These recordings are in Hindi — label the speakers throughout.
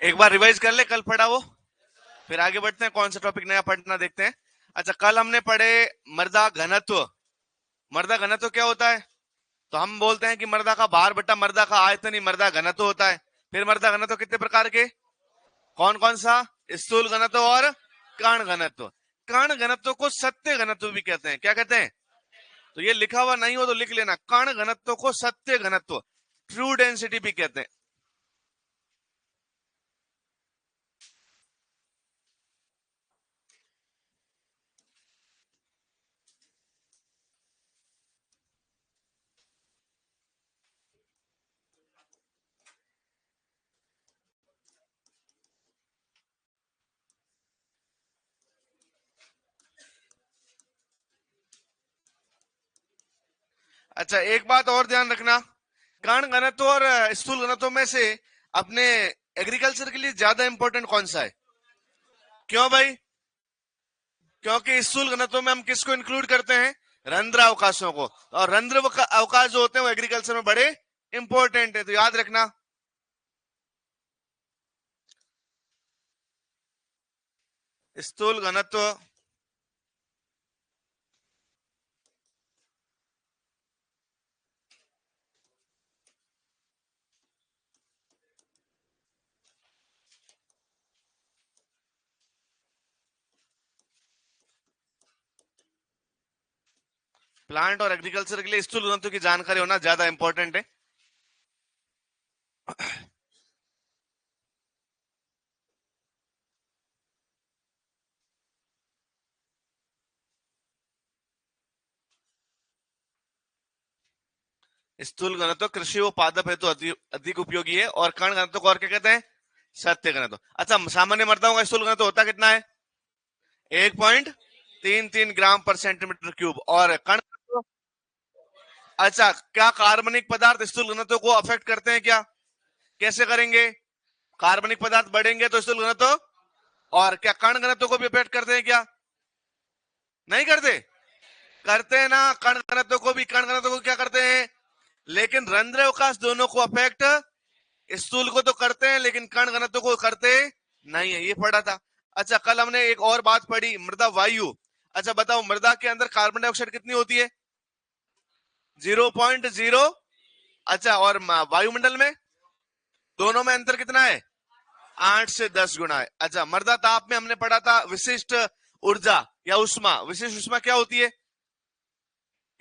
Speaker 1: एक बार रिवाइज कर ले कल पढ़ा वो, फिर आगे बढ़ते हैं, कौन सा टॉपिक नया पढ़ना देखते हैं। अच्छा, कल हमने पढ़े मर्दा घनत्व। मर्दा घनत्व क्या होता है? तो हम बोलते हैं कि मर्दा का भार बटा मर्दा का आयतन ही मर्दा घनत्व होता है। फिर मर्दा घनत्व कितने प्रकार के, कौन कौन सा? स्थूल घनत्व और कण घनत्व। कण घनत्व को सत्य घनत्व भी कहते हैं। क्या कहते हैं? तो ये लिखा हुआ नहीं हो तो लिख लेना, कण घनत्व को सत्य घनत्व, ट्रू डेंसिटी भी कहते हैं। अच्छा, एक बात और ध्यान रखना, कण घनत्व और स्थूल घनत्व में से अपने एग्रीकल्चर के लिए ज्यादा इंपॉर्टेंट कौन सा है? क्यों भाई? क्योंकि स्थूल घनत्व में हम किसको इंक्लूड करते हैं? रंध्र अवकाशों को। और रंध्र अवकाश जो होते हैं वो एग्रीकल्चर में बड़े इंपॉर्टेंट है, तो याद रखना। स्थूल घनत्व प्लांट और एग्रीकल्चर के लिए स्थूल घनत्व की जानकारी होना ज्यादा इंपॉर्टेंट है। स्थूल घनत्व कृषि व पादप हेतु अधिक उपयोगी है, और कण घनत्व को और क्या कहते हैं? सत्य घनत्व। अच्छा, सामान्य मर्दाओं का स्थूल घनत्व होता कितना है? 1.33 ग्राम पर सेंटीमीटर क्यूब। और कण घनत्व? अच्छा, क्या कार्बनिक पदार्थ स्थूल घनत्व को अफेक्ट करते हैं क्या? कैसे करेंगे? कार्बनिक पदार्थ बढ़ेंगे तो स्थूल घनत्व, और क्या कण घनत्व को भी अफेक्ट करते हैं क्या? नहीं करते? करते हैं ना, कण घनत्व को भी। कण घनत्व को क्या करते हैं? लेकिन रंध्र अवकाश दोनों को अफेक्ट स्थूल को तो करते हैं, लेकिन कण घनत्व को करते नहीं है, ये पढ़ा था। अच्छा, कल हमने एक और बात पढ़ी, मृदा वायु। अच्छा बताओ, मृदा के अंदर कार्बन डाइऑक्साइड कितनी होती है? 0.0। अच्छा, और वायुमंडल में? दोनों में अंतर कितना है? 8 से 10 गुना है। अच्छा, मृदा ताप में हमने पढ़ा था विशिष्ट ऊर्जा या उष्मा। विशिष्ट उष्मा क्या होती है?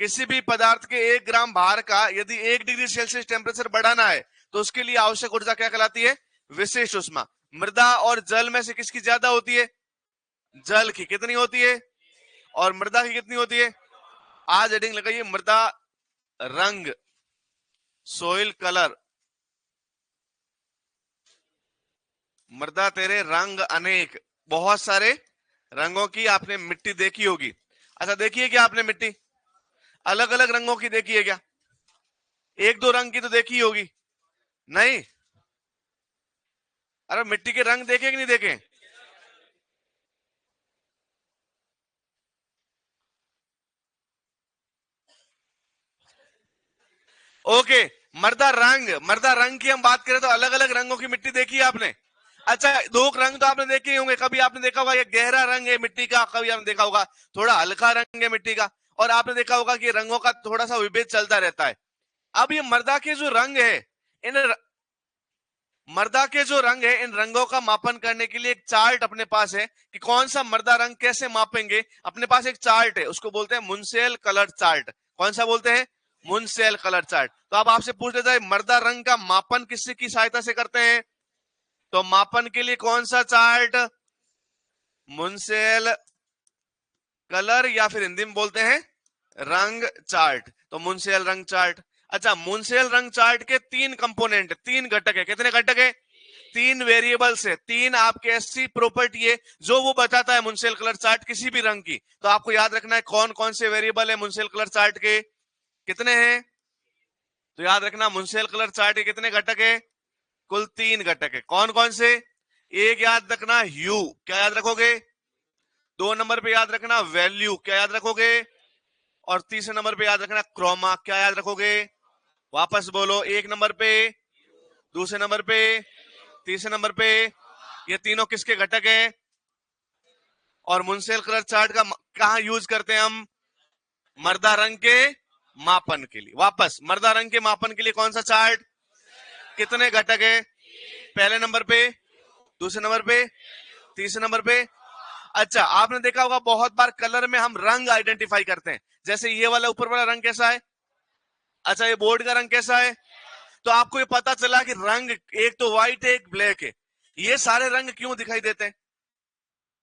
Speaker 1: किसी भी पदार्थ के 1 ग्राम भार का यदि 1 डिग्री सेल्सियस टेम्परेचर बढ़ाना है तो उसके लिए आवश्यक ऊर्जा क्या कहलाती है? विशिष्ट उष्मा। मृदा और जल में से किसकी ज्यादा होती है? जल की। कितनी होती है? और मृदा की कितनी होती है? आज हेडिंग लगाइए, मृदा रंग, सोइल कलर। मृदा तेरे रंग अनेक, बहुत सारे रंगों की आपने मिट्टी देखी होगी। अच्छा, देखिए क्या आपने मिट्टी अलग अलग रंगों की देखी है क्या? एक दो रंग की तो देखी होगी, नहीं? अरे मिट्टी के रंग देखे कि नहीं देखे? ओके, मर्दा रंग की हम बात करें तो अलग अलग रंगों की मिट्टी देखी है आपने? अच्छा, दो रंग तो आपने देखे ही होंगे। कभी आपने देखा होगा ये गहरा रंग है मिट्टी का, कभी आपने देखा होगा थोड़ा हल्का रंग है मिट्टी का, और आपने देखा होगा कि रंगों का थोड़ा सा विभेद चलता रहता है। अब ये मर्दा के जो रंग है, इन मर्दा के जो रंग है, इन रंगों का मापन करने के लिए एक चार्ट अपने पास है कि कौन सा मर्दा रंग कैसे मापेंगे। अपने पास एक चार्ट है, उसको बोलते हैं मुनसेल कलर चार्ट। कौन सा बोलते हैं? मुनसेल कलर चार्ट। तो अब आपसे पूछ लेता है, मर्दा रंग का मापन किसी की सहायता से करते हैं? तो मापन के लिए कौन सा चार्ट? मुनसेल कलर, या फिर हिंदी में बोलते हैं रंग चार्ट। तो मुनसेल रंग चार्ट। अच्छा, मुनसेल रंग चार्ट के 3 कंपोनेंट, 3 घटक है। कितने घटक है? 3 वेरिएबल्स है, 3 आपके ऐसी प्रॉपर्टी है जो वो बताता है मुनसेल कलर चार्ट किसी भी रंग की। तो आपको याद रखना है कौन कौन से वेरिएबल है मुनसेल कलर चार्ट के, कितने हैं? तो याद रखना, मुनसेल कलर चार्ट के कितने घटक है? कुल 3 घटक है। कौन कौन से? एक याद रखना ह्यू, क्या याद रखोगे? 2 नंबर पे याद रखना वैल्यू, क्या याद रखोगे? और तीसरे नंबर पे याद रखना क्रोमा, क्या याद रखोगे? वापस बोलो, 1 नंबर पे, दूसरे नंबर पे, तीसरे नंबर पे ये तीनों किसके घटक हैं? और मुंसेल कलर चार्ट का कहां यूज करते हैं हम? मर्दा रंग के मापन के लिए। वापस मर्दा रंग के मापन के लिए कौन सा चार्ट? कितने घटक है? पहले नंबर पे, दूसरे नंबर पे, तीसरे नंबर पे। अच्छा, आपने देखा होगा बहुत बार कलर में हम रंग आइडेंटिफाई करते हैं। जैसे ये वाला ऊपर वाला रंग कैसा है? अच्छा, ये बोर्ड का रंग कैसा है? तो आपको ये पता चला कि रंग एक तो व्हाइट है, एक ब्लैक है। ये सारे रंग क्यों दिखाई देते हैं?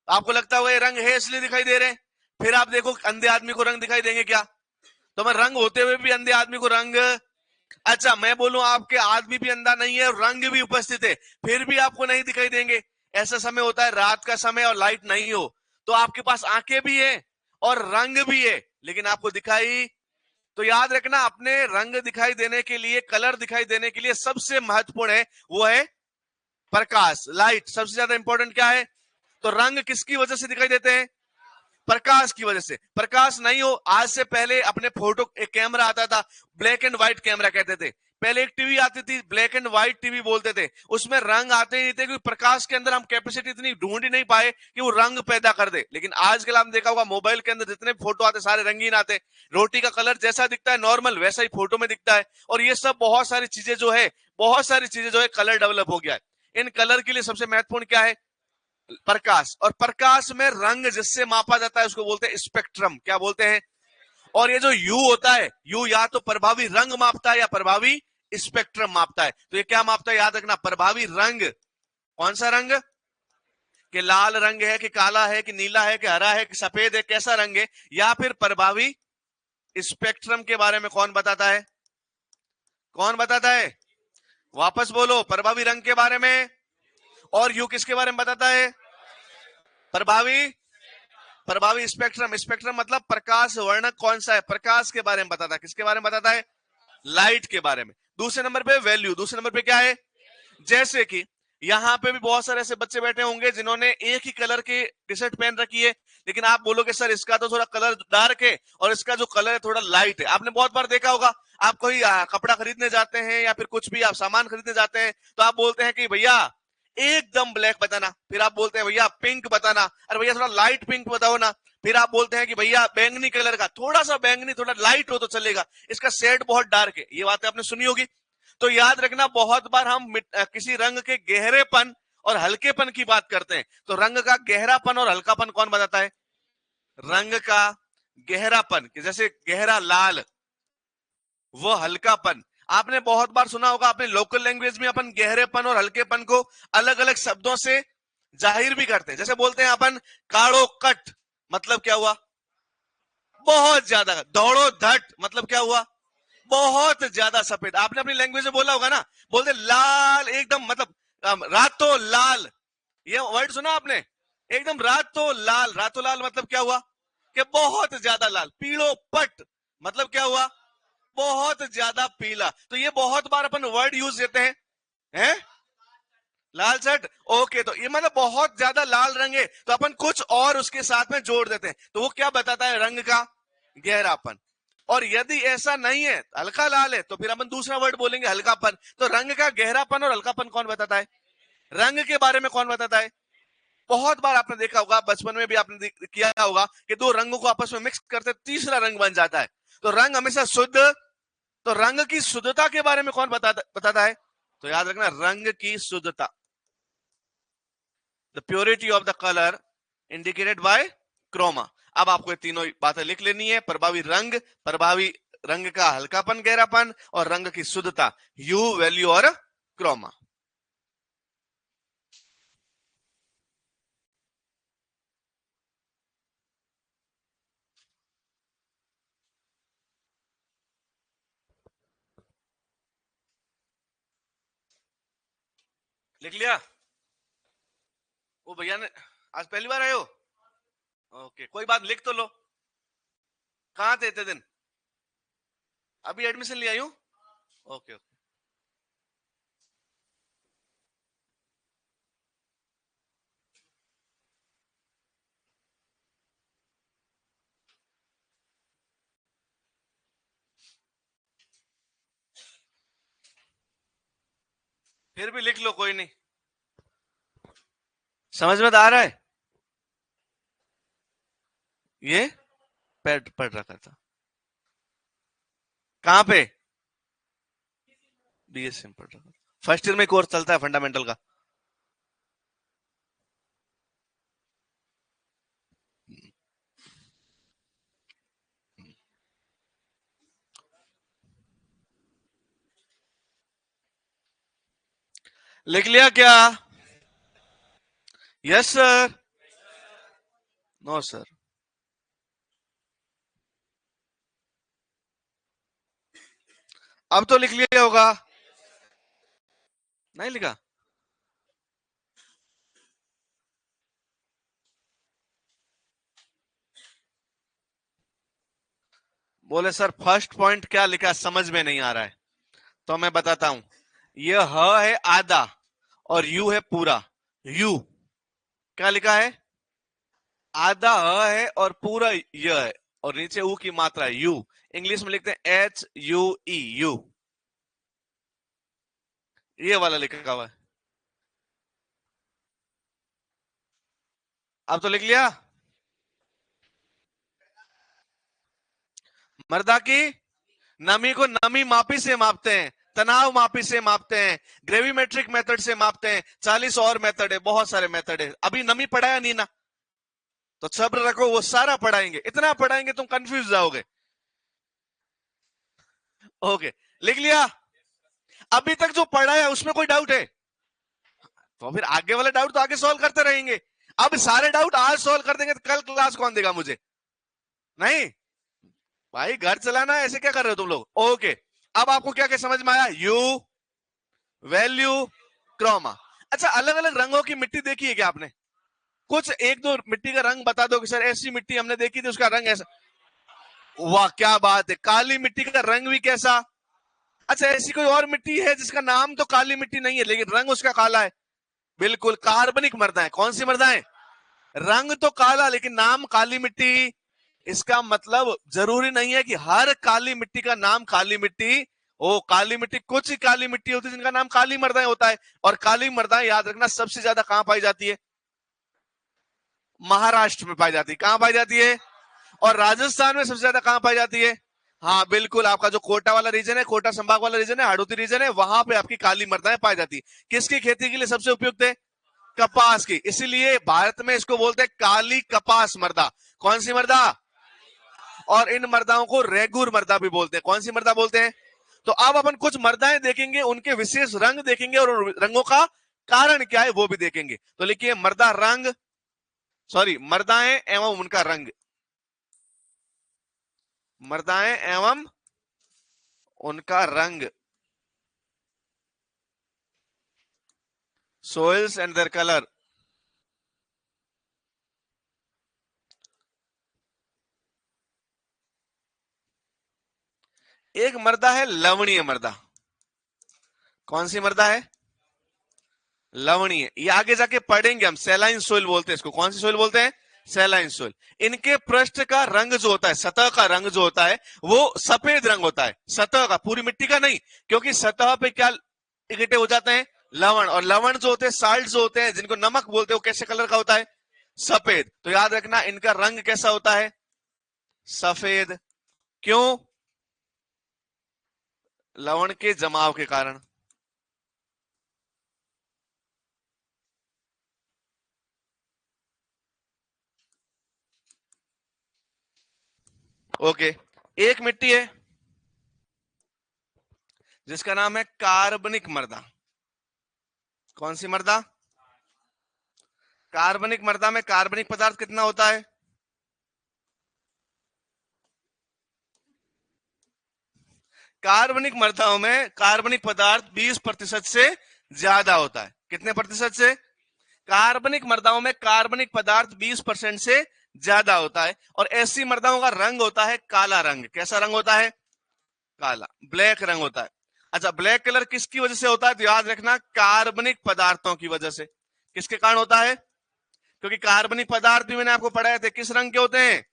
Speaker 1: आपको लगता होगा ये रंग है इसलिए दिखाई दे रहे हैं। फिर आप देखो अंधे आदमी को रंग दिखाई देंगे क्या? तो मैं रंग होते हुए भी अंधे आदमी को रंग। अच्छा, मैं बोलूं आपके आदमी भी अंधा नहीं है और रंग भी उपस्थित है, फिर भी आपको नहीं दिखाई देंगे। ऐसा समय होता है रात का समय और लाइट नहीं हो, तो आपके पास आंखें भी है और रंग भी है, लेकिन आपको दिखाई। तो याद रखना, अपने रंग दिखाई देने के लिए, कलर दिखाई देने के लिए सबसे महत्वपूर्ण है वो है प्रकाश, लाइट। सबसे ज्यादा इंपॉर्टेंट क्या है? तो रंग किसकी वजह से दिखाई देते हैं? प्रकाश की वजह से। प्रकाश नहीं हो, आज से पहले अपने फोटो, एक कैमरा आता था, ब्लैक एंड व्हाइट कैमरा कहते थे। पहले एक टीवी आती थी, ब्लैक एंड व्हाइट टीवी बोलते थे, उसमें रंग आते ही नहीं थे, क्योंकि प्रकाश के अंदर हम कैपेसिटी इतनी ढूंढ ही नहीं पाए कि वो रंग पैदा कर दे। लेकिन आजकल आपने देखा होगा मोबाइल के अंदर जितने फोटो आते सारे रंगीन आते। रोटी का कलर जैसा दिखता है नॉर्मल, वैसा ही फोटो में दिखता है। और ये सब बहुत सारी चीजें जो है, बहुत सारी चीजें जो है, कलर डेवलप हो गया है। इन कलर के लिए सबसे महत्वपूर्ण क्या है? प्रकाश। और प्रकाश में रंग जिससे मापा जाता है उसको बोलते हैं स्पेक्ट्रम। क्या बोलते हैं? और ये जो यू होता है, यू या तो प्रभावी रंग मापता है या प्रभावी स्पेक्ट्रम मापता है। तो ये क्या मापता है? याद रखना, प्रभावी रंग। कौन सा रंग? कि लाल रंग है, कि काला है, कि नीला है, कि हरा है, कि सफेद है, कैसा रंग है? या फिर प्रभावी स्पेक्ट्रम के बारे में कौन बताता है? कौन बताता है? वापस बोलो, प्रभावी रंग के बारे में। और यू किसके बारे में बताता है? प्रभावी, प्रभावी स्पेक्ट्रम। स्पेक्ट्रम मतलब प्रकाश वर्णक कौन सा है, प्रकाश के बारे में बताता है। किसके बारे में बताता है? लाइट के बारे में। दूसरे नंबर पे वैल्यू। दूसरे नंबर पे क्या है? जैसे कि यहाँ पे भी बहुत सारे ऐसे बच्चे बैठे होंगे जिन्होंने एक ही कलर की टी शर्ट पहन रखी है, लेकिन आप बोलोगे सर इसका तो थोड़ा कलर डार्क है और इसका जो कलर है थोड़ा लाइट है। आपने बहुत बार देखा होगा, आप कोई कपड़ा खरीदने जाते हैं या फिर कुछ भी आप सामान खरीदने जाते हैं, तो आप बोलते हैं कि भैया एकदम ब्लैक बताना, फिर आप बोलते हैं भैया पिंक बताना, अरे भैया थोड़ा लाइट पिंक बताओ ना, फिर आप बोलते हैं कि भैया बैंगनी कलर का, थोड़ा सा बैंगनी, थोड़ा लाइट हो तो चलेगा, इसका शेड बहुत डार्क है। ये बातें आपने सुनी होगी। तो याद रखना, बहुत बार हम किसी रंग के गहरेपन और हल्केपन की बात करते हैं, तो रंग का गहरापन और हल्कापन कौन बताता है? रंग का गहरापन, जैसे गहरा लाल, वो हल्कापन। आपने बहुत बार सुना होगा, अपने लोकल लैंग्वेज में अपन गहरेपन और हल्केपन को अलग अलग शब्दों से जाहिर भी करते हैं। जैसे बोलते हैं अपन काड़ो कट, मतलब क्या हुआ? बहुत ज्यादा। दौड़ो धट, मतलब क्या हुआ? बहुत ज्यादा सफेद। आपने अपनी लैंग्वेज में बोला होगा ना, बोलते लाल एकदम, मतलब रातों लाल, ये वर्ड सुना आपने? एकदम रातों लाल। रातों लाल मतलब क्या हुआ? कि बहुत ज्यादा लाल। पीड़ो पट, मतलब क्या हुआ? बहुत ज्यादा पीला। तो ये बहुत बार अपन वर्ड यूज देते हैं, लाल शर्ट, ओके, तो ये मतलब बहुत ज्यादा लाल रंग है, तो अपन कुछ और उसके साथ में जोड़ देते हैं, तो वो क्या बताता है? रंग का गहरापन। और यदि ऐसा नहीं है, हल्का लाल है, तो फिर अपन दूसरा वर्ड बोलेंगे हल्कापन। तो रंग का गहरापन और हल्कापन कौन बताता है? रंग के बारे में कौन बताता है? बहुत बार आपने देखा होगा, बचपन में भी आपने किया होगा कि दो रंगों को आपस में मिक्स करते तीसरा रंग बन जाता है। तो रंग हमेशा शुद्ध। तो रंग की शुद्धता के बारे में कौन बताता है? तो याद रखना, रंग की शुद्धता, the purity of the colour indicated by chroma. अब आपको ये तीनों बातें लिख लेनी है। प्रभावी रंग, प्रभावी रंग का हल्कापन गहरापन, और रंग की शुद्धता, यू, वैल्यू और क्रोमा। लिख लिया? वो भैया ने आज पहली बार आए हो? ओके, कोई बात, लिख तो लो। कहाँ थे इतने दिन? अभी एडमिशन ले आई हूँ। ओके, फिर भी लिख लो, कोई नहीं। समझ में तो आ रहा है? ये पढ़ रखा था कहां पे? बीएससी में पढ़ रखा था, फर्स्ट ईयर में कोर्स चलता है फंडामेंटल का। लिख लिया क्या? Yes sir. No sir. अब तो लिख लिया होगा। नहीं लिखा? बोले सर फर्स्ट पॉइंट क्या लिखा समझ में नहीं आ रहा है, तो मैं बताता हूं। यह ह है आधा और यू है पूरा। यू क्या लिखा है? आधा ह है और पूरा य है, और नीचे ऊ की मात्रा है यू। इंग्लिश में लिखते हैं HUE, यू। ये वाला लिखा हुआ है। अब तो लिख लिया। मर्दा की नमी को नमी मापी से मापते हैं, तनाव मापी से मापते हैं, ग्रेविमेट्रिक मेथड से मापते हैं, 40 और मेथड है, बहुत सारे मेथड है। अभी नमी पढ़ाया नहीं ना, तो सब्र रखो, वो सारा पढ़ाएंगे, इतना पढ़ाएंगे तुम कंफ्यूज जाओगे। ओके, लिख लिया? अभी तक जो पढ़ा है उसमें कोई डाउट है? तो फिर आगे वाला डाउट तो आगे सॉल्व करते रहेंगे। अब सारे डाउट आज सॉल्व कर देंगे तो कल क्लास कौन देगा मुझे? नहीं भाई, घर चलाना है, ऐसे क्या कर रहे हो तुम लोग? ओके, अब आपको क्या क्या समझ में आया? Hue, value, chroma. अच्छा, अलग अलग रंगों की मिट्टी देखी है क्या आपने? कुछ एक दो मिट्टी का रंग बता दो कि सर ऐसी मिट्टी हमने देखी थी, उसका रंग ऐसा। वाह क्या बात है, काली मिट्टी का रंग भी कैसा? अच्छा, ऐसी कोई और मिट्टी है जिसका नाम तो काली मिट्टी नहीं है लेकिन रंग उसका काला है? बिल्कुल, कार्बनिक मृदा है। कौन सी मृदा है? रंग तो काला लेकिन नाम काली मिट्टी। इसका मतलब जरूरी नहीं है कि हर काली मिट्टी का नाम काली मिट्टी। ओ काली मिट्टी, कुछ ही काली मिट्टी होती है जिनका नाम काली मृदाएं होता है। और काली मृदाएं याद रखना सबसे ज्यादा कहां पाई जाती है? महाराष्ट्र में पाई जाती है। कहां पाई जाती है? और राजस्थान में सबसे ज्यादा कहां पाई जाती है? हाँ बिल्कुल, आपका जो कोटा वाला रीजन है, कोटा संभाग वाला रीजन है, हाड़ौती रीजन है, वहां पे आपकी काली मृदाएं पाई जाती है। किसकी खेती के लिए सबसे उपयुक्त है? कपास की। इसीलिए भारत में इसको बोलते हैं काली कपास मृदा। कौन सी मृदा? और इन मृदाओं को रेगुर मृदा भी बोलते हैं। कौन सी मृदा बोलते हैं? तो अब अपन कुछ मृदाएं देखेंगे, उनके विशेष रंग देखेंगे और रंगों का कारण क्या है वो भी देखेंगे। तो लिखिए मृदा रंग, सॉरी मृदाएं एवं उनका रंग। मृदाएं एवं उनका रंग, सोइल्स एंड देयर कलर। एक मृदा है लवणीय मृदा। कौन सी मृदा है? लवणीय। ये आगे जाके पढ़ेंगे हम, सेलाइन सोइल बोलते हैं इसको। कौन सी सोइल बोलते हैं? सेलाइन सोइल। इनके पृष्ठ का रंग जो होता है, सतह का रंग जो होता है, वो सफेद रंग होता है, सतह का, पूरी मिट्टी का नहीं। क्योंकि सतह पे क्या इकट्ठे हो जाते हैं? लवण। और लवण जो होते हैं, साल्ट जो होते हैं, जिनको नमक बोलते हैं, वो कैसे कलर का होता है? सफेद। तो याद रखना इनका रंग कैसा होता है? सफेद। क्यों? लवण के जमाव के कारण। ओके, एक मिट्टी है जिसका नाम है कार्बनिक मृदा। कौन सी मृदा? कार्बनिक मृदा में कार्बनिक पदार्थ कितना होता है? कार्बनिक मृदाओं में कार्बनिक पदार्थ 20% से ज्यादा होता है। कितने प्रतिशत से? कार्बनिक मृदाओं में कार्बनिक पदार्थ 20% से ज्यादा होता है। और ऐसी मृदाओं का रंग होता है काला रंग। कैसा रंग होता है? काला, ब्लैक रंग होता है। अच्छा, ब्लैक कलर किसकी वजह से होता है? तो याद रखना कार्बनिक पदार्थों की वजह से। किसके कारण होता है? क्योंकि कार्बनिक पदार्थ भी मैंने आपको पढ़ाए थे किस रंग के होते हैं।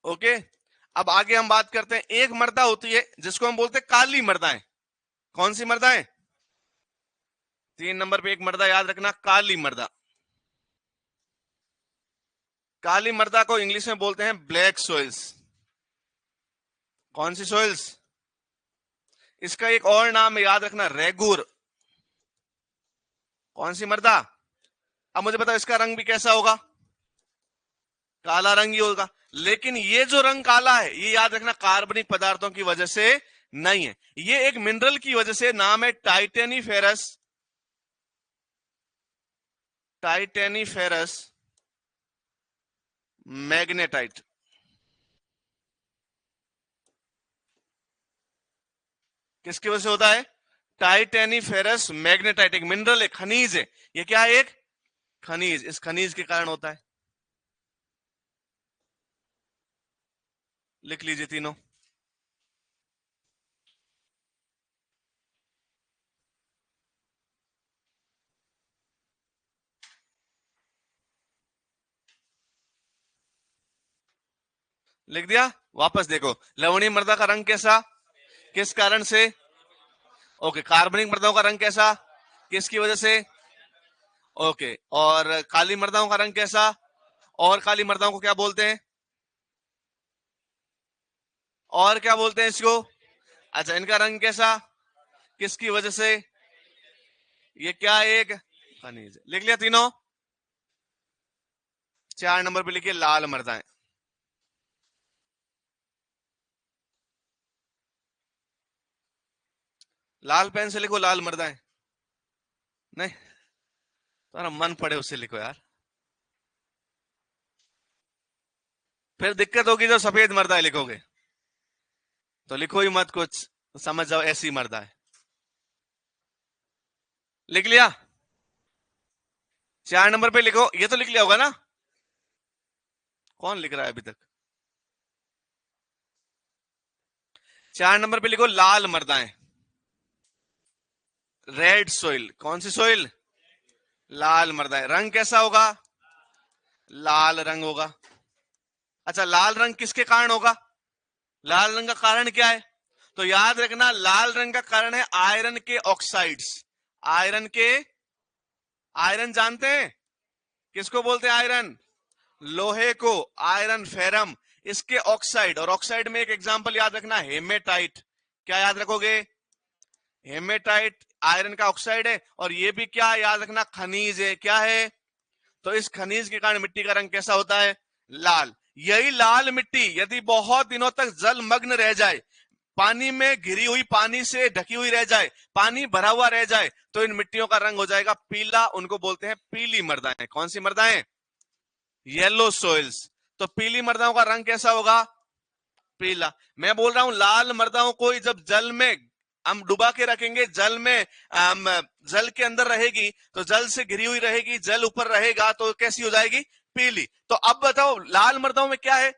Speaker 1: ओके, अब आगे हम बात करते हैं। एक मृदा होती है जिसको हम बोलते हैं काली मृदाएं। कौन सी मृदाएं? 3 नंबर पे एक मर्दा याद रखना, काली मर्दा। काली मर्दा को इंग्लिश में बोलते हैं ब्लैक सोइल्स। कौन सी सोइल्स? इसका एक और नाम है, याद रखना, रेगुर। कौन सी मर्दा? अब मुझे बताओ इसका रंग भी कैसा होगा? काला रंग ही होगा। लेकिन ये जो रंग काला है, ये याद रखना कार्बनिक पदार्थों की वजह से नहीं है, ये एक मिनरल की वजह से। नाम है टाइटेनीफेरस। टाइटेनीफेरस मैग्नेटाइट। किसकी वजह से होता है? टाइटेनीफेरस मैग्नेटाइट, एक मिनरल है, खनिज है। ये क्या है? एक खनिज। इस खनिज के कारण होता है। लिख लीजिए तीनों। लिख दिया? वापस देखो, लवणीय मृदा का रंग कैसा? किस कारण से? ओके। कार्बनिक मृदाओं का रंग कैसा? किसकी वजह से? ओके। और काली मृदाओं का रंग कैसा? और काली मृदाओं को क्या बोलते हैं? और क्या बोलते हैं इसको? अच्छा, इनका रंग कैसा? किसकी वजह से? ये क्या एक खनिज। लिख लिया तीनों? 4 नंबर पे लिखिए लाल मृदाएं। लाल पेन से लिखो लाल मृदाएं। नहीं, तुम्हारा मन पड़े उससे लिखो यार, फिर दिक्कत होगी जब सफेद मर्दा है लिखोगे। तो लिखो ही मत कुछ, समझ जाओ ऐसी मर्दा है। लिख लिया? 4 नंबर पे लिखो, ये तो लिख लिया होगा ना? कौन लिख रहा है अभी तक? 4 नंबर पे लिखो लाल मर्दाएं। Red soil. कौन सी सोइल? लाल मर्दाएं। रंग कैसा होगा? लाल रंग होगा। अच्छा, लाल रंग किसके कारण होगा? लाल रंग का कारण क्या है? तो याद रखना, लाल रंग का कारण है आयरन के ऑक्साइड्स। आयरन के, आयरन जानते हैं किसको बोलते हैं? आयरन, लोहे को, आयरन फेरम, इसके ऑक्साइड। और ऑक्साइड में एक एग्जांपल याद रखना, हेमेटाइट। क्या याद रखोगे? हेमेटाइट आयरन का ऑक्साइड है, और ये भी क्या याद रखना? खनिज है। क्या है? तो इस खनिज के कारण मिट्टी का रंग कैसा होता है? लाल। यही लाल मिट्टी यदि बहुत दिनों तक जलमग्न रह जाए, पानी में घिरी हुई, पानी से ढकी हुई रह जाए, पानी भरा हुआ रह जाए, तो इन मिट्टियों का रंग हो जाएगा पीला। उनको बोलते हैं पीली मृदाएं। कौन सी मृदाएं? Yellow soils. तो पीली मृदाओं का रंग कैसा होगा? पीला। मैं बोल रहा हूं लाल मृदाओं को जब जल में हम डुबा के रखेंगे, जल में जल के अंदर रहेगी, तो जल से घिरी हुई रहेगी, जल ऊपर रहेगा, तो कैसी हो जाएगी? पीली। तो अब बताओ लाल मृदाओं में क्या है?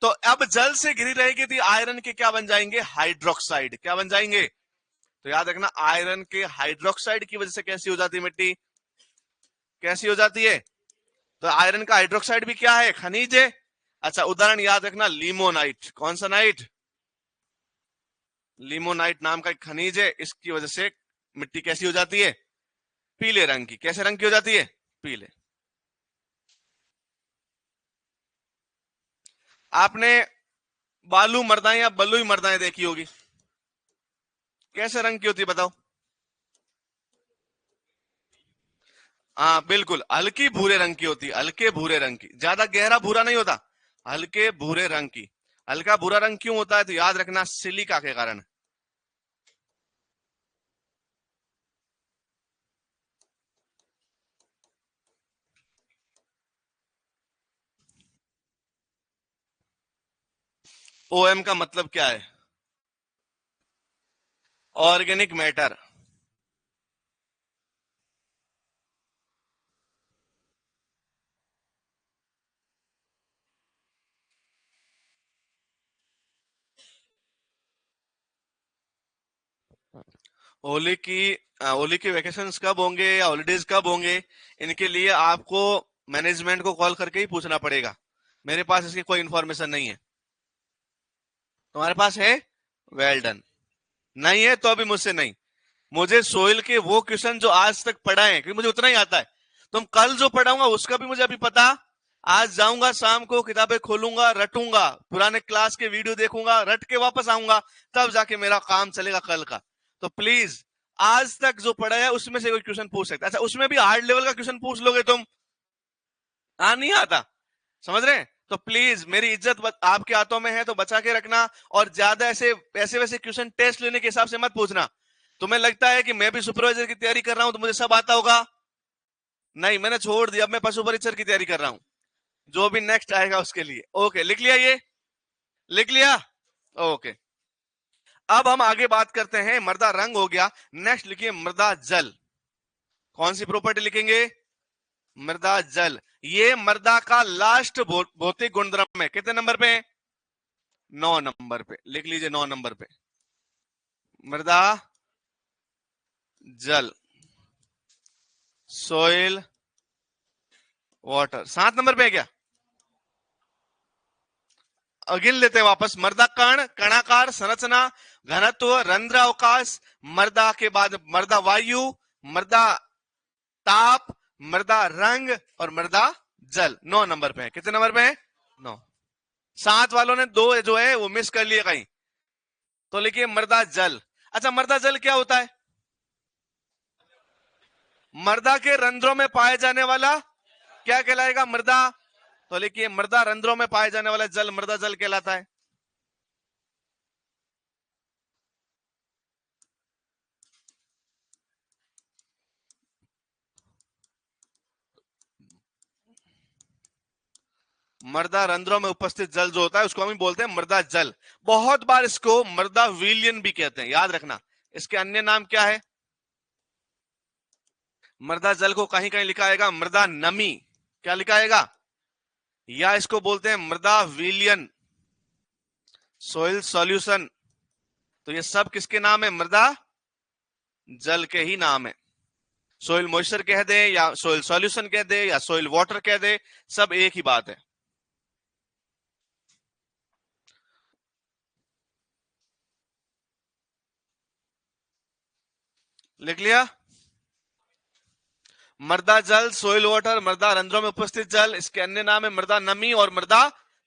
Speaker 1: तो अब जल से घिरी रहेगी तो आयरन के क्या बन जाएंगे? हाइड्रोक्साइड। क्या बन जाएंगे? तो याद रखना, आयरन के हाइड्रोक्साइड की वजह से कैसी हो जाती है मिट्टी? कैसी हो जाती है? तो आयरन का हाइड्रोक्साइड भी क्या है? खनिज है। अच्छा, उदाहरण याद रखना, लिमोनाइट। कौन सा नाइट? लिमोनाइट नाम का एक खनिज है, इसकी वजह से मिट्टी कैसी हो जाती है? पीले रंग की। कैसे रंग की हो जाती है? पीले। आपने बालू मर्दाएं या बलुई मर्दाएं देखी होगी, कैसे रंग की होती है बताओ? हाँ बिल्कुल, हल्की भूरे रंग की होती है। हल्के भूरे रंग की, ज्यादा गहरा भूरा नहीं होता, हल्के भूरे रंग की। हल्का भूरा रंग क्यों होता है? तो याद रखना, सिलिका के कारण। ओएम का मतलब क्या है? Organic matter. होली की होली के वेकेशंस कब होंगे या हॉलीडेज कब होंगे, इनके लिए आपको मैनेजमेंट को कॉल करके ही पूछना पड़ेगा। मेरे पास इसकी कोई इंफॉर्मेशन नहीं है। तुम्हारे पास है? Well done. नहीं है तो अभी मुझसे नहीं। मुझे सोइल के वो क्वेश्चन जो आज तक पढ़ाए हैं, क्योंकि मुझे उतना ही आता है, तुम कल जो पढ़ाऊंगा उसका भी मुझे अभी पता। आज जाऊंगा शाम को, किताबें खोलूंगा, रटूंगा, पुराने क्लास के वीडियो देखूंगा, रट के वापस आऊंगा, तब जाके मेरा काम चलेगा कल का। तो प्लीज आज तक जो पढ़ा है उसमें से कोई क्वेश्चन पूछ सकता है। अच्छा, उसमें भी हार्ड लेवल का क्वेश्चन पूछ लोगे तुम, नहीं आता, समझ रहे हैं? तो प्लीज मेरी इज्जत आपके हाथों में है, तो बचा के रखना। और ज्यादा ऐसे ऐसे वैसे क्वेश्चन टेस्ट लेने के हिसाब से मत पूछना। तुम्हें लगता है कि मैं भी सुपरवाइजर की तैयारी कर रहा हूं तो मुझे सब आता होगा? नहीं, मैंने छोड़ दिया, अब मैं पशु परीक्षक की तैयारी कर रहा हूं, जो भी नेक्स्ट आएगा उसके लिए। ओके, लिख लिया? ये लिख लिया? ओके, अब हम आगे बात करते हैं। मृदा रंग हो गया, नेक्स्ट लिखिए मृदा जल। कौन सी प्रॉपर्टी लिखेंगे? मृदा जल। ये मृदा का लास्ट भौतिक गुणधर्म है। कितने नंबर पे? 9 नंबर पे। लिख लीजिए 9 नंबर पे मृदा जल, सोइल वाटर। 7 नंबर पे है क्या? गिन लेते हैं वापस। मृदा कण, कणाकार संरचना, घनत्व, रंध्र अवकाश, मृदा के बाद मृदा वायु, मृदा ताप, मृदा रंग और मृदा जल। 9 नंबर पे है। कितने नंबर पे है? 9। 7 वालों ने 2 जो है वो मिस कर लिए कहीं, तो लिखिए मृदा जल। अच्छा, मृदा जल क्या होता है? मृदा के रंध्रों में पाए जाने वाला क्या कहलाएगा? मृदा। तो लिखिए मृदा रंध्रों में पाए जाने वाला जल मृदा जल कहलाता है। मृदा रंध्रों में उपस्थित जल जो होता है उसको हम बोलते हैं मृदा जल। बहुत बार इसको मृदा विलयन भी कहते हैं, याद रखना। इसके अन्य नाम क्या है? मृदा जल को कहीं कहीं लिखा आएगा मृदा नमी। क्या लिखा आएगा? या इसको बोलते हैं मृदा विलयन, सोइल सॉल्यूशन। तो ये सब किसके नाम है? मृदा जल के ही नाम है। सोइल मॉइस्चर कह दे या सोइल सॉल्यूशन कह दे या सोइल वाटर कह दे, सब एक ही बात है। लिख लिया? मृदा जल, सोइल वाटर, मृदा रंध्रों में उपस्थित जल। इसके अन्य नाम है मृदा नमी और मृदा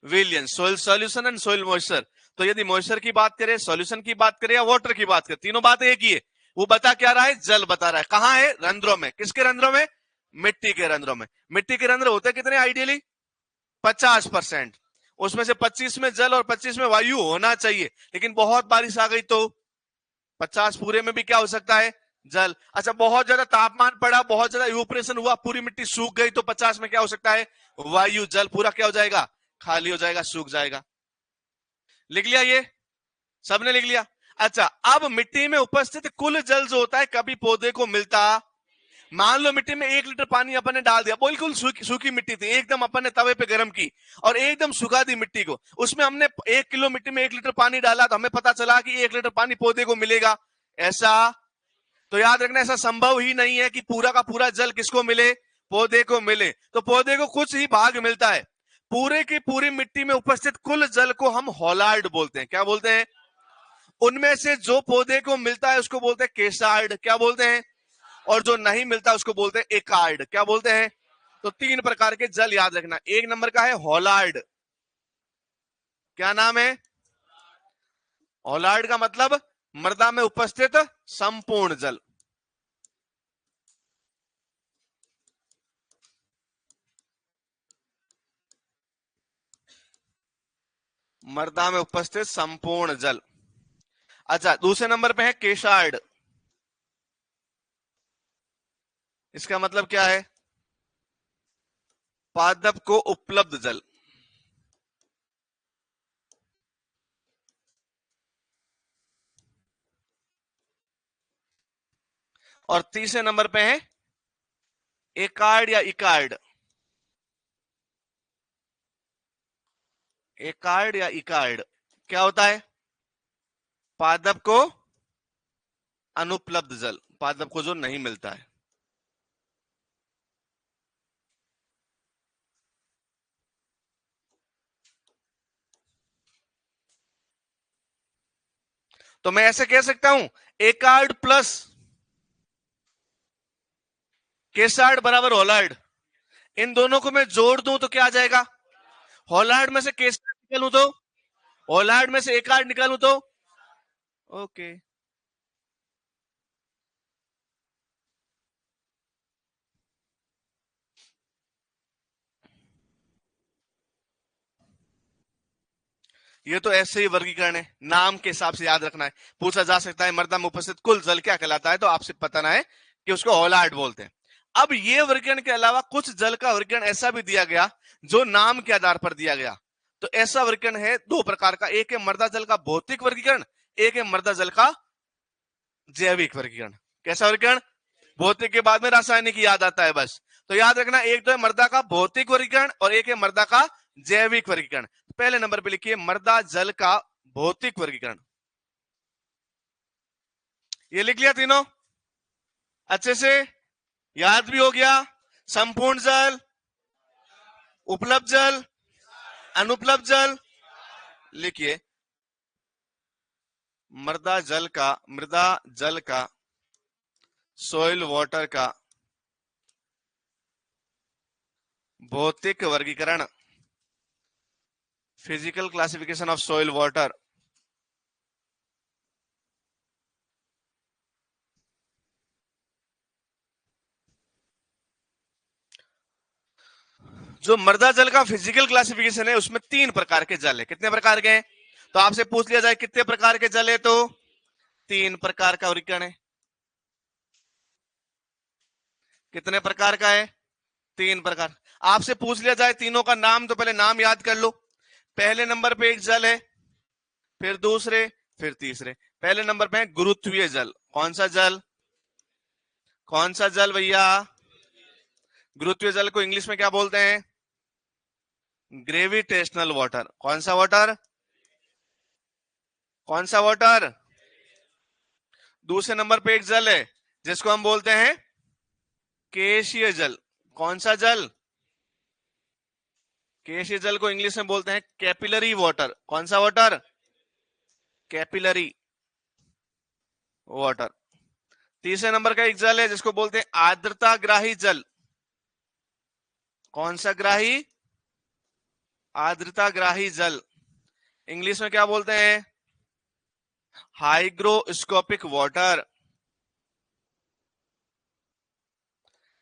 Speaker 1: विलयन, soil solution and soil moisture. तो यदि मॉइस्चर की बात करें, सॉल्यूशन की बात करें या वाटर की बात करें, तीनों बातें एक ही है। वो बता क्या रहा है? जल बता रहा है। कहां है? रंध्रों में। किसके रंध्रों में? मिट्टी के रंध्रों में। मिट्टी के रंध्र होते कितने आइडियली? 50%। उसमें से 25 में जल और 25 में वायु होना चाहिए, लेकिन बहुत बारिश आ गई तो 50 पूरे में भी क्या हो सकता है? जल। अच्छा, बहुत ज्यादा तापमान पड़ा, बहुत ज्यादा इवोपरेशन हुआ, पूरी मिट्टी सूख गई, तो 50 में क्या हो सकता है? वायु। जल पूरा क्या हो जाएगा? खाली हो जाएगा, सूख जाएगा। लिख लिया? ये सबने लिख लिया? अच्छा, अब मिट्टी में उपस्थित कुल जल जो होता है कभी पौधे को मिलता। मान लो मिट्टी में 1 लीटर पानी अपन ने डाल दिया, बिल्कुल सूखी मिट्टी थी एकदम, अपन ने तवे पे गर्म की और एकदम सुखा दी मिट्टी को। उसमें हमने 1 किलो मिट्टी में 1 लीटर पानी डाला, तो हमें पता चला कि 1 लीटर पानी पौधे को मिलेगा, ऐसा? तो याद रखना, ऐसा संभव ही नहीं है कि पूरा का पूरा जल किसको मिले? पौधे को मिले। तो पौधे को कुछ ही भाग मिलता है। पूरे की पूरी मिट्टी में उपस्थित कुल जल को हम हॉलार्ड बोलते हैं। क्या बोलते हैं? उनमें से जो पौधे को मिलता है उसको बोलते हैं केसार्ड। क्या बोलते हैं? और जो नहीं मिलता उसको बोलते हैं एकार्ड। क्या बोलते हैं? तो 3 प्रकार के जल याद रखना। 1 नंबर का है हॉलार्ड। क्या नाम है? हॉलार्ड का मतलब मृदा में उपस्थित संपूर्ण जल। मृदा में उपस्थित संपूर्ण जल। अच्छा, दूसरे नंबर पे है केशार्ड। इसका मतलब क्या है? पादप को उपलब्ध जल। और तीसरे नंबर पे है एकार्ड या इकार्ड। एकार्ड या इकार्ड क्या होता है? पादप को अनुपलब्ध जल, पादप को जो नहीं मिलता है। तो मैं ऐसे कह सकता हूं एकार्ड प्लस केसार्ड बराबर होलार्ड, इन दोनों को मैं जोड़ दूं तो क्या आ जाएगा? होलार्ड में से केसार्ड निकालूं तो, होलार्ड में से एकार्ड निकालूं तो, ओके। ये तो ऐसे ही वर्गीकरण है, नाम के हिसाब से याद रखना है। पूछा जा सकता है मर्दा में उपस्थित कुल जल क्या कहलाता है, तो आपसे बताना है कि उसको होलार्ड बोलते हैं। अब ये वर्गीकरण के अलावा कुछ जल का वर्गीकरण ऐसा भी दिया गया जो नाम के आधार पर दिया गया। तो ऐसा वर्गीकरण है दो प्रकार का, एक है मृदा जल का भौतिक वर्गीकरण, एक है मृदा जल का जैविक वर्गीकरण। कैसा वर्गीकरण? भौतिक के बाद में रासायनिक याद आता है बस। तो याद रखना, एक तो है मृदा का भौतिक वर्गीकरण और एक है मृदा का जैविक वर्गीकरण। पहले नंबर पे लिखिए मृदा जल का भौतिक वर्गीकरण। ये लिख लिया तीनों अच्छे से, याद भी हो गया। संपूर्ण जल, उपलब्ध जल, अनुपलब्ध जल। लिखिए मृदा जल का सॉइल वाटर का भौतिक वर्गीकरण, physical classification of soil water. जो मृदा जल का फिजिकल क्लासिफिकेशन है उसमें 3 प्रकार के जल है। कितने प्रकार के हैं? तो आपसे पूछ लिया जाए कितने प्रकार के जल है, तो 3 प्रकार का वर्गीकरण है। कितने प्रकार का है? 3 प्रकार। आपसे पूछ लिया जाए तीनों का नाम, तो पहले नाम याद कर लो। पहले नंबर पे एक जल है, फिर दूसरे, फिर तीसरे। पहले नंबर पे है गुरुत्वीय जल। कौन सा जल? कौन सा जल भैया? गुरुत्वीय जल को इंग्लिश में क्या बोलते हैं? Gravitational water. कौन सा वाटर? कौन सा वाटर? दूसरे नंबर पे एक जल है जिसको हम बोलते हैं केशीय जल। कौन सा जल? केशीय जल को इंग्लिश में बोलते हैं कैपिलरी वाटर। कौन सा वाटर? Capillary water. तीसरे नंबर का एक जल है जिसको बोलते हैं आर्द्रता ग्राही जल। कौन सा ग्राही? आर्द्रता ग्राही जल। इंग्लिश में क्या बोलते हैं? Hygroscopic water.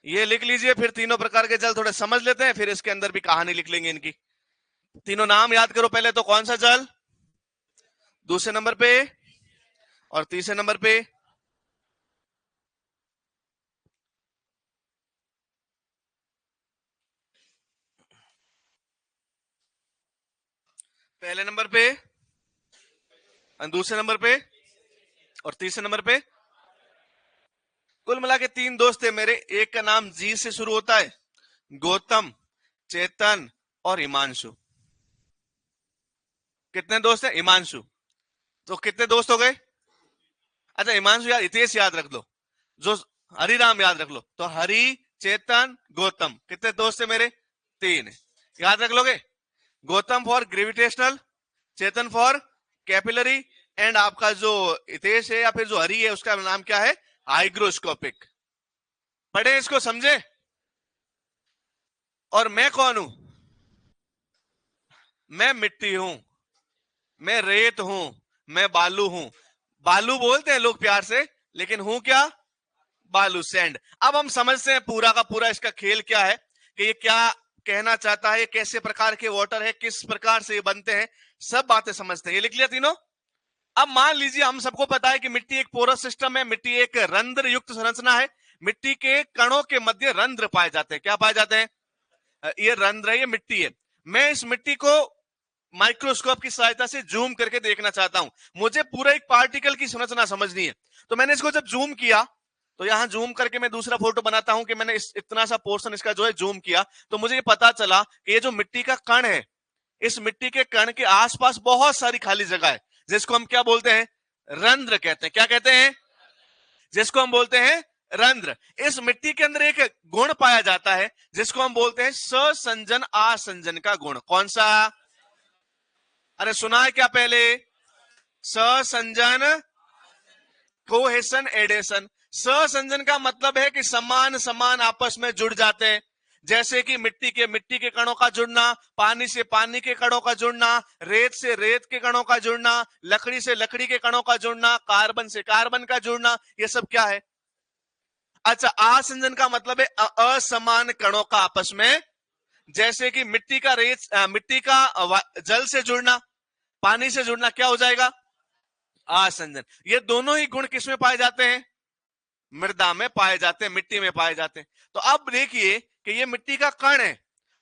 Speaker 1: ये लिख लीजिए। फिर तीनों प्रकार के जल थोड़े समझ लेते हैं, फिर इसके अंदर भी कहानी लिख लेंगे इनकी। तीनों नाम याद करो पहले तो। कौन सा जल, दूसरे नंबर पे, और तीसरे नंबर पे? पहले नंबर पे, दूसरे नंबर पे, और तीसरे नंबर पे। कुल मिला के 3 दोस्त है मेरे। एक का नाम जी से शुरू होता है, गौतम, चेतन और हिमांशु। कितने दोस्त है? हिमांशु। तो कितने दोस्त हो गए? अच्छा हिमांशु यार, हितेश याद रख लो, जो हरिराम याद रख लो। तो हरि, चेतन, गौतम। कितने दोस्त है मेरे? 3। याद रख लोगे? Gautam for gravitational, Chetan for capillary, and आपका जो हितेश है या फिर जो हरि है उसका नाम क्या है? हाइग्रोस्कोपिक। पढ़े इसको, समझे? और मैं कौन हूं? मैं मिट्टी हूं, मैं रेत हूं, मैं बालू हूं। बालू बोलते हैं लोग प्यार से, लेकिन हूं क्या? बालू, सैंड। अब हम समझते हैं पूरा का पूरा इसका खेल क्या है, कि ये क्या कहना चाहता है, कैसे प्रकार के वाटर है, किस प्रकार से ये बनते हैं, सब बातें समझते हैं। ये लिख लिया तीनों। अब मान लीजिए हम सबको पता है कि मिट्टी एक पोरस सिस्टम है, मिट्टी एक रंध्र युक्त संरचना है। मिट्टी के कणों के मध्य रंध्र पाए जाते हैं। क्या पाए जाते हैं? ये रंध्र है, ये मिट्टी है। मैं इस मिट्टी को माइक्रोस्कोप की सहायता से जूम करके देखना चाहता हूं। मुझे पूरा एक पार्टिकल की संरचना समझनी है। तो मैंने इसको जब जूम किया, तो यहां जूम करके मैं दूसरा फोटो बनाता हूं कि मैंने इतना सा पोर्शन इसका जो है जूम किया, तो मुझे ये पता चला कि ये जो मिट्टी का कण है, इस मिट्टी के कण के आसपास बहुत सारी खाली जगह है, जिसको हम क्या बोलते हैं? रंध्र कहते हैं। क्या कहते हैं? जिसको हम बोलते हैं रंध्र। इस मिट्टी के अंदर एक गुण पाया जाता है जिसको हम बोलते हैं ससंजन आसंजन का गुण। कौन सा? अरे सुना है क्या पहले? ससंजन, कोहेसन, एडेशन। असंजन का मतलब है कि समान समान आपस में जुड़ जाते हैं, जैसे कि मिट्टी के कणों का जुड़ना, पानी से पानी के कणों का जुड़ना, रेत से रेत के कणों का जुड़ना, लकड़ी से लकड़ी के कणों का जुड़ना, कार्बन से कार्बन का जुड़ना, ये सब क्या है? अच्छा, असंजन का मतलब है असमान कणों का आपस में, जैसे कि मिट्टी का जल से जुड़ना, पानी से जुड़ना, क्या हो जाएगा? असंजन। ये दोनों ही गुण किसमें पाए जाते हैं? मृदा में पाए जाते हैं, मिट्टी में पाए जाते हैं। तो अब देखिए कि ये मिट्टी का कण है,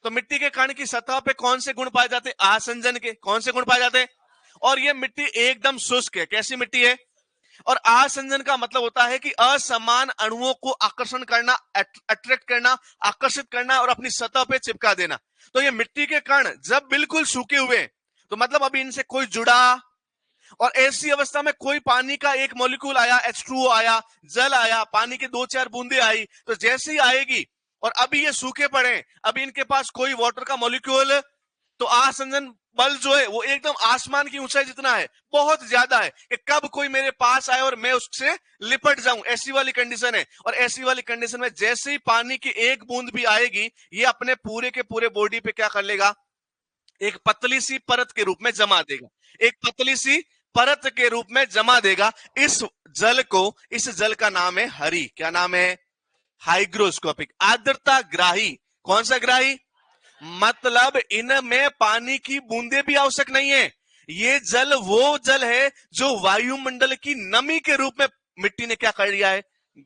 Speaker 1: तो मिट्टी के कण की सतह पे कौन से गुण पाए जाते हैं? असंजन के। कौन से गुण पाए जाते हैं? और ये मिट्टी एकदम शुष्क है। कैसी मिट्टी है? और असंजन का मतलब होता है कि असमान अणुओं को आकर्षण करना, अट्रैक्ट करना, आकर्षित करना और अपनी सतह पे चिपका देना। तो ये मिट्टी के कण जब बिल्कुल सूखे हुए, तो मतलब अभी इनसे कोई जुड़ा, और ऐसी अवस्था में कोई पानी का एक मॉलिक्यूल आया, H2O आया, जल आया, पानी की 2-4 बूंदे आई, तो जैसे ही आएगी, और अभी ये सूखे पड़े, अभी इनके पास कोई वाटर का मॉलिक्यूल, तो असंजन बल जो है वो एकदम आसमान की ऊंचाई जितना है, बहुत ज्यादा है, कि कब कोई मेरे पास आए और मैं उससे लिपट जाऊं, ऐसी वाली कंडीशन है। और ऐसी वाली कंडीशन में जैसे ही पानी की एक बूंद भी आएगी, ये अपने पूरे के पूरे बॉडी पे क्या कर लेगा? एक पतली सी परत के रूप में जमा देगा, एक पतली सी परत के रूप में जमा देगा इस जल का नाम है हरी। क्या नाम है? हाइग्रोस्कोपिक, आर्द्रता ग्राही। कौन सा ग्राही? मतलब इनमें पानी की बूंदे भी आवश्यक नहीं है। ये जल वो जल है जो वायुमंडल की नमी के रूप में मिट्टी ने क्या कर लिया है?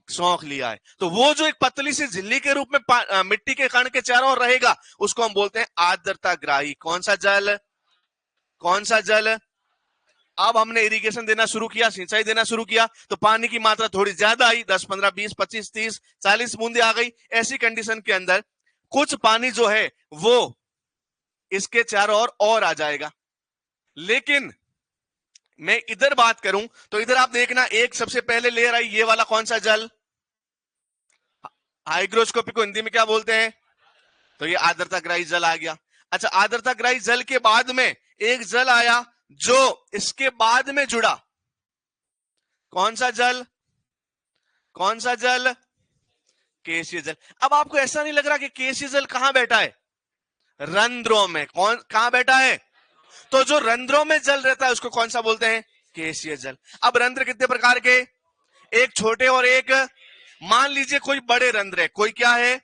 Speaker 1: सौंख लिया है। तो वो जो एक पतली सी झिल्ली के रूप में मिट्टी के कण के चारों ओर रहेगा, उसको हम बोलते हैं आर्द्रता ग्राही। कौन सा जल? कौन सा जल? अब हमने इरिगेशन देना शुरू किया, सिंचाई देना शुरू किया, तो पानी की मात्रा थोड़ी ज्यादा आई, 10, 15, 20, 25, 30, 40 बूंदे आ गई। ऐसी कंडीशन के अंदर कुछ पानी जो है वो इसके चारों ओर और आ जाएगा। लेकिन मैं इधर बात करूं तो इधर आप देखना, एक सबसे पहले लेयर आई, ये वाला कौन सा जल? हाइग्रोस्कोपिक को हिंदी में क्या बोलते हैं? तो ये आर्द्रताग्राही जल आ गया। अच्छा, आर्द्रताग्राही जल के बाद में एक जल आया जो इसके बाद में जुड़ा। कौन सा जल? कौन सा जल? केसीय जल। अब आपको ऐसा नहीं लग रहा कि केसीय जल कहां बैठा है? रंध्रों में। कहां बैठा है? तो जो रंध्रों में जल रहता है उसको कौन सा बोलते हैं? केसीय जल। अब रंध्र कितने प्रकार के? एक छोटे और एक, मान लीजिए कोई बड़े रंध्र है, कोई क्या है?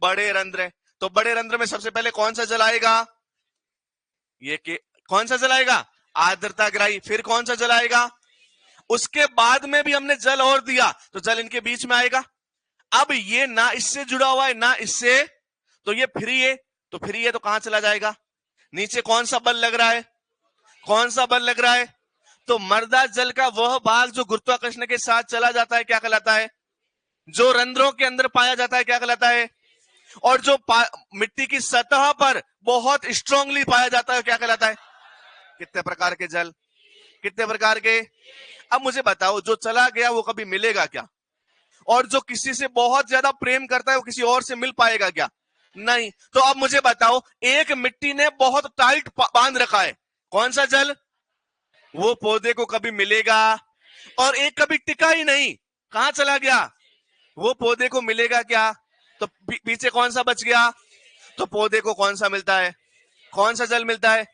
Speaker 1: बड़े रंध्र है। तो बड़े रंध्र में सबसे पहले कौन सा जल आएगा? ये के कौन सा जल आएगा? आर्द्रताग्राही। फिर कौन सा जल आएगा? उसके बाद में भी हमने जल और दिया, तो जल इनके बीच में आएगा। अब ये ना इससे जुड़ा हुआ है ना इससे, तो ये फ्री है, तो फ्री है तो कहां चला जाएगा? नीचे कौन सा बल लग रहा है? कौन सा बल लग रहा है? तो मृदा जल का वह भाग जो गुरुत्वाकर्षण के साथ चला जाता है क्या कहलाता है? जो रंध्रों के अंदर पाया जाता है क्या कहलाता है? और जो मिट्टी की सतह पर बहुत स्ट्रांगली पाया जाता है क्या कहलाता है? कितने प्रकार के जल? कितने प्रकार के? अब मुझे बताओ, जो चला गया वो कभी मिलेगा क्या? और जो किसी से बहुत ज्यादा प्रेम करता है वो किसी और से मिल पाएगा क्या? नहीं। तो अब मुझे बताओ, एक मिट्टी ने बहुत टाइट बांध रखा है, कौन सा जल? वो पौधे को कभी मिलेगा, और एक कभी टिका ही नहीं, कहां चला गया? वो पौधे को मिलेगा क्या? तो पीछे कौन सा बच गया? तो पौधे को कौन सा मिलता है? कौन सा जल मिलता है?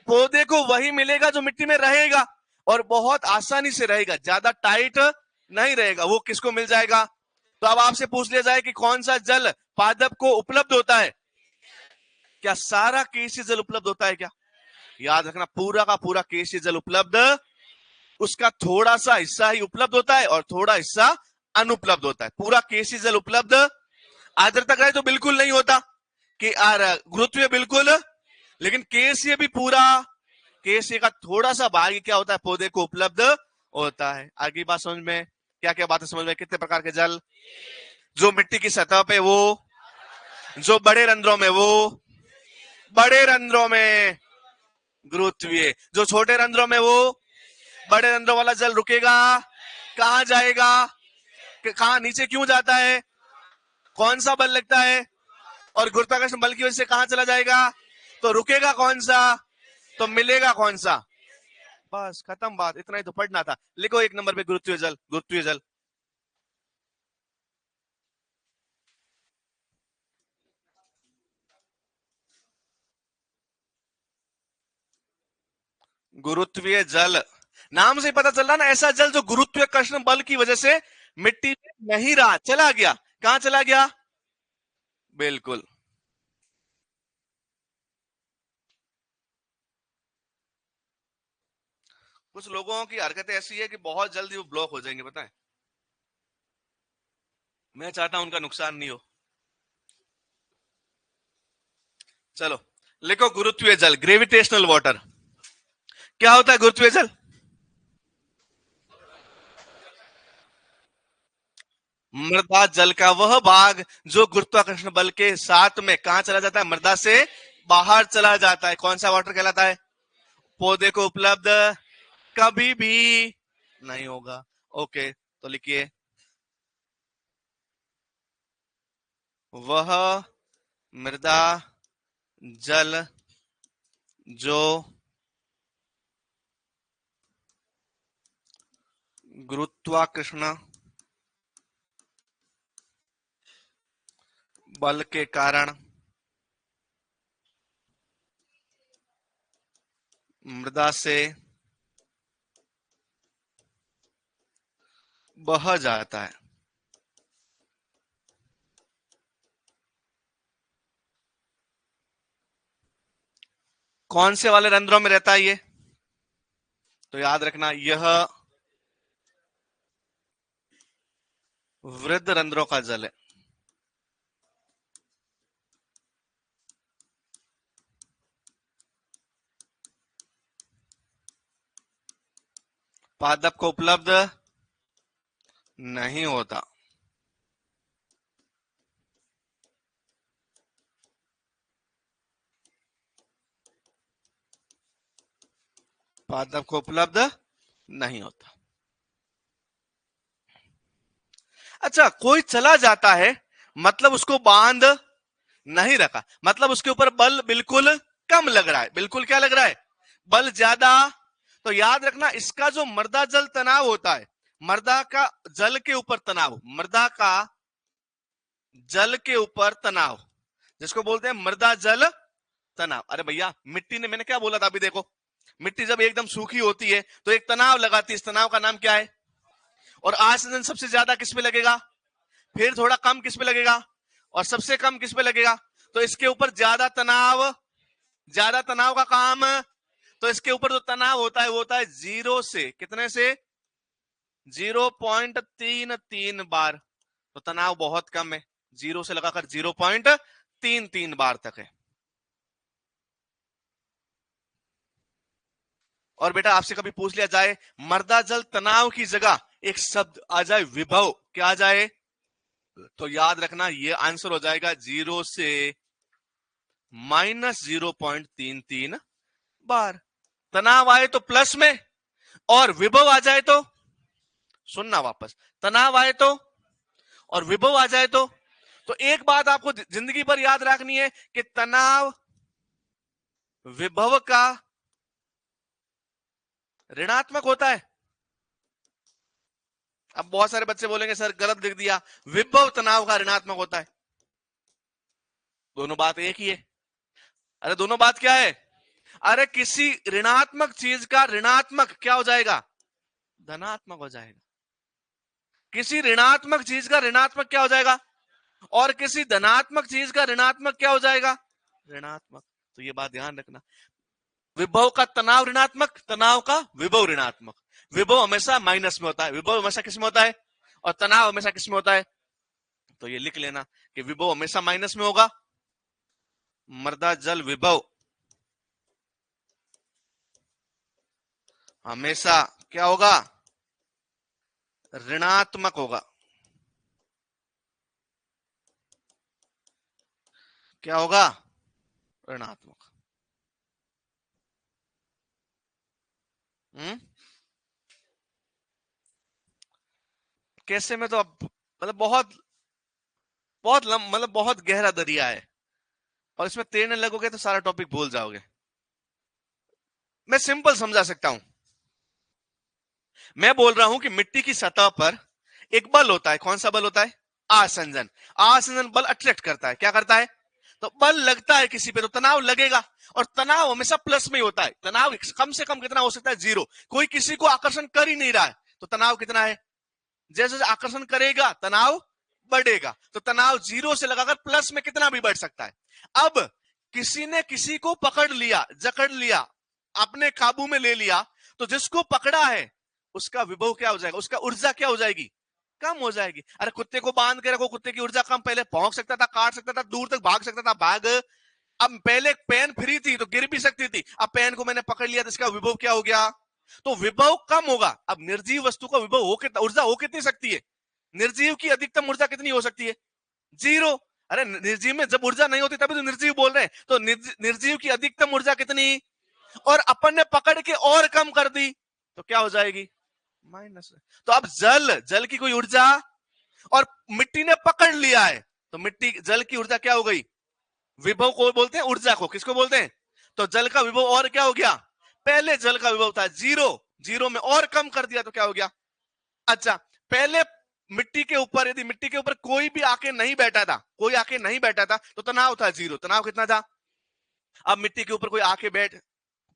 Speaker 1: पौधे को वही मिलेगा जो मिट्टी में रहेगा, और बहुत आसानी से रहेगा, ज्यादा टाइट नहीं रहेगा। वो किसको मिल जाएगा? तो अब आपसे पूछ लिया जाए कि कौन सा जल पादप को उपलब्ध होता है? क्या सारा केसीय जल उपलब्ध होता है क्या? याद रखना, पूरा का पूरा केसीय जल उपलब्ध, उसका थोड़ा सा हिस्सा ही उपलब्ध होता है और थोड़ा हिस्सा अनुपलब्ध होता है। पूरा केसीय जल उपलब्ध, आर्द्रताग्राही तो बिल्कुल नहीं होता, कि गुरुत्वीय बिल्कुल, लेकिन केसीय भी पूरा, केसीय का थोड़ा सा भाग क्या होता है? पौधे को उपलब्ध होता है। आगे बात समझ में, क्या क्या बातें समझ में? कितने प्रकार के जल? जो मिट्टी की सतह पे वो, जो बड़े रंध्रों में वो, बड़े रंध्रों में गुरुत्वीय, जो छोटे रंध्रों में वो, बड़े रंध्रों वाला जल रुकेगा, कहां जाएगा? कहां? नीचे क्यों जाता है? कौन सा बल लगता है? और गुरुत्वाकर्षण बल की वजह से कहां चला जाएगा? तो रुकेगा कौन सा? तो मिलेगा कौन सा? बस खत्म बात, इतना ही तो पढ़ना था। लिखो एक नंबर पे गुरुत्वीय जल, गुरुत्वीय जल। गुरुत्वीय जल, नाम से ही पता चल रहा ना, ऐसा जल जो गुरुत्वाकर्षण बल की वजह से मिट्टी में नहीं रहा, चला गया। कहां चला गया? बिल्कुल। कुछ लोगों की हरकतें ऐसी है कि बहुत जल्दी वो ब्लॉक हो जाएंगे, पता है। मैं चाहता हूं उनका नुकसान नहीं हो। चलो लिखो, गुरुत्वीय जल, ग्रेविटेशनल वाटर। क्या होता है गुरुत्वीय जल? मृदा जल का वह भाग जो गुरुत्वाकर्षण बल के साथ में कहां चला जाता है? मृदा से बाहर चला जाता है। कौन सा वाटर कहलाता है? पौधे को उपलब्ध कभी भी नहीं होगा। ओके, तो लिखिए, वह मृदा जल जो गुरुत्वाकर्षण बल के कारण मृदा से बह जाता है। कौन से वाले रंध्रों में रहता है ये? तो याद रखना, यह वृद्ध रंध्रों का जल है। पादप को उपलब्ध नहीं होता। पादप को उपलब्ध नहीं होता। अच्छा, कोई चला जाता है मतलब उसको बांध नहीं रखा, मतलब उसके ऊपर बल बिल्कुल कम लग रहा है। बिल्कुल क्या लग रहा है? बल ज्यादा। तो याद रखना, इसका जो मृदा जल तनाव होता है, मृदा का जल के ऊपर तनाव, मृदा का जल के ऊपर तनाव, जिसको बोलते हैं मृदा जल तनाव। अरे भैया, मिट्टी ने, मैंने क्या बोला था अभी देखो, मिट्टी जब एकदम सूखी होती है तो एक तनाव लगाती है, इस तनाव का नाम क्या है? और ऑक्सीजन सबसे ज्यादा किस पे लगेगा? फिर थोड़ा कम किस पे लगेगा? और सबसे कम किस पे लगेगा? तो इसके ऊपर ज्यादा तनाव, ज्यादा तनाव का काम। तो इसके ऊपर जो तनाव होता है वो होता है 0 से कितने से? 0.33 बार। तो तनाव बहुत कम है, 0 से लगाकर 0.33 बार तक है। और बेटा आपसे कभी पूछ लिया जाए मृदा जल तनाव की जगह एक शब्द आ जाए विभव, क्या आ जाए? तो याद रखना ये आंसर हो जाएगा 0 से -0.33 बार। तनाव आए तो प्लस में, और विभव आ जाए तो, सुनना वापस, तनाव आए तो और विभव आ जाए तो एक बात आपको जिंदगी भर याद रखनी है कि तनाव विभव का ऋणात्मक होता है। अब बहुत सारे बच्चे बोलेंगे सर गलत लिख दिया, विभव तनाव का ऋणात्मक होता है। दोनों बात एक ही है। अरे दोनों बात क्या है? अरे किसी ऋणात्मक चीज का ऋणात्मक क्या हो जाएगा? धनात्मक हो जाएगा। किसी ऋणात्मक चीज का ऋणात्मक क्या हो जाएगा? और किसी धनात्मक चीज का ऋणात्मक क्या हो जाएगा? ऋणात्मक। तो ये बात ध्यान रखना, विभव का तनाव ऋणात्मक, तनाव का विभव ऋणात्मक। विभव हमेशा माइनस में होता है, विभव हमेशा किस में होता है? और तनाव हमेशा किस में होता है? तो ये लिख लेना कि विभव हमेशा माइनस में होगा। मृदा जल विभव हमेशा क्या होगा? ऋणात्मक होगा। क्या होगा? ऋणात्मक। कैसे में तो अब मतलब बहुत बहुत मतलब बहुत गहरा दरिया है, और इसमें तैरने लगोगे तो सारा टॉपिक भूल जाओगे। मैं सिंपल समझा सकता हूं। मैं बोल रहा हूं कि मिट्टी की सतह पर एक बल होता है। कौन सा बल होता है? आसंजन। आसंजन बल अट्रैक्ट करता है, क्या करता है? तो बल लगता है किसी पे तो तनाव लगेगा, और तनाव हमेशा प्लस में ही होता है। तनाव कम से कम कितना हो सकता है? 0। कोई किसी को आकर्षण कर ही नहीं रहा है तो तनाव कितना है? जैसे जैसे आकर्षण करेगा तनाव बढ़ेगा, तो तनाव 0 से लगाकर प्लस में कितना भी बढ़ सकता है। अब किसी ने किसी को पकड़ लिया, जकड़ लिया, अपने काबू में ले लिया, तो जिसको पकड़ा है उसका विभव क्या हो जाएगा? उसका ऊर्जा क्या हो जाएगी? कम हो जाएगी। अरे कुत्ते को बांध के रखो, कुत्ते की ऊर्जा कम, पहले भौंक सकता था, काट सकता था, दूर तक भाग सकता था, भाग। अब पहले पेन फ्री थी तो गिर भी सकती थी, अब पेन को मैंने पकड़ लिया तो इसका विभव क्या हो गया? तो विभव कम होगा। अब निर्जीव वस्तु का विभव हो कितना, ऊर्जा हो कितनी सकती है? निर्जीव की अधिकतम ऊर्जा कितनी हो सकती है? 0। अरे निर्जीव में जब ऊर्जा नहीं होती तभी तो निर्जीव बोल रहे हैं, तो निर्जीव की अधिकतम ऊर्जा कितनी? और अपन ने पकड़ के और कम कर दी तो क्या हो जाएगी? माइनस। तो अब जल की कोई ऊर्जा, और मिट्टी ने पकड़ लिया है तो मिट्टी जल की ऊर्जा क्या हो गई? विभव को बोलते हैं, ऊर्जा को किसको बोलते हैं? तो जल का विभव और क्या हो गया? पहले जल का विभव था 0, 0 में और कम कर दिया तो क्या हो गया? अच्छा, पहले मिट्टी के ऊपर, यदि मिट्टी के ऊपर कोई भी आके नहीं बैठा था, कोई आके नहीं बैठा था तो तनाव था 0। तनाव कितना था? अब मिट्टी के ऊपर कोई आके बैठ,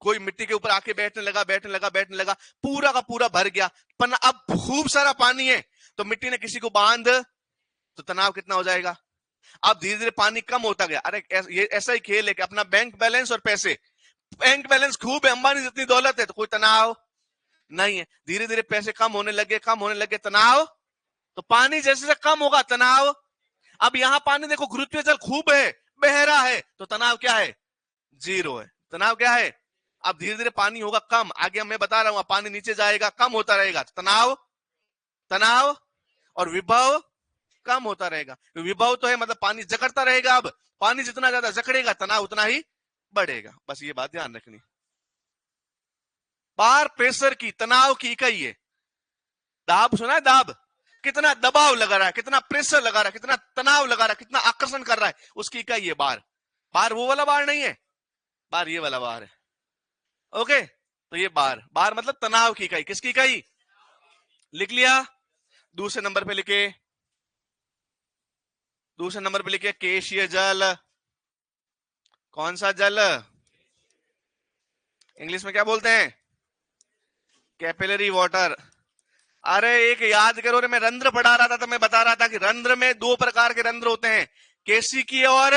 Speaker 1: कोई मिट्टी के ऊपर आके बैठने लगा, बैठने लगा, बैठने लगा, पूरा का पूरा भर गया, पर अब खूब सारा पानी है, तो मिट्टी ने किसी को बांध, तो तनाव कितना हो जाएगा? अब धीरे धीरे पानी कम होता गया। अरे ये ऐसा ही खेल है कि अपना बैंक बैलेंस और पैसे, बैंक बैलेंस खूब है, अंबानी जितनी दौलत है तो कोई तनाव नहीं है। धीरे धीरे पैसे कम होने लगे, कम होने लगे, तनाव। तो पानी जैसे जैसे कम होगा तनाव। अब यहां पानी देखो, गुरुत्वीय जल खूब है, बह रहा है, तो तनाव क्या है? 0 है। तनाव क्या है? अब धीरे धीरे पानी होगा कम, आगे मैं बता रहा हूं, पानी नीचे जाएगा, कम होता रहेगा, तनाव, तनाव और विभव कम होता रहेगा। विभव तो है मतलब पानी जकड़ता रहेगा, अब पानी जितना ज्यादा जकड़ेगा तनाव उतना ही बढ़ेगा। बस ये बात ध्यान रखनी। बार प्रेशर की, तनाव की इकाई है। दाब सुना है? दाब, कितना दबाव लगा रहा है, कितना प्रेशर लगा रहा है, कितना तनाव लगा रहा है, कितना आकर्षण कर रहा है, उसकी इकाई है बार। बार वो वाला बार नहीं है, बार ये वाला बार है। ओके, तो ये बार, बार मतलब तनाव की इकाई। किसकी इकाई? लिख लिया? दूसरे नंबर पे लिखे, दूसरे नंबर पे लिखे केशीय जल। कौन सा जल? इंग्लिश में क्या बोलते हैं? Capillary water. अरे एक याद करो रे, मैं रंध्र पढ़ा रहा था तो मैं बता रहा था कि रंध्र में 2 प्रकार के रंध्र होते हैं, केशिकीय और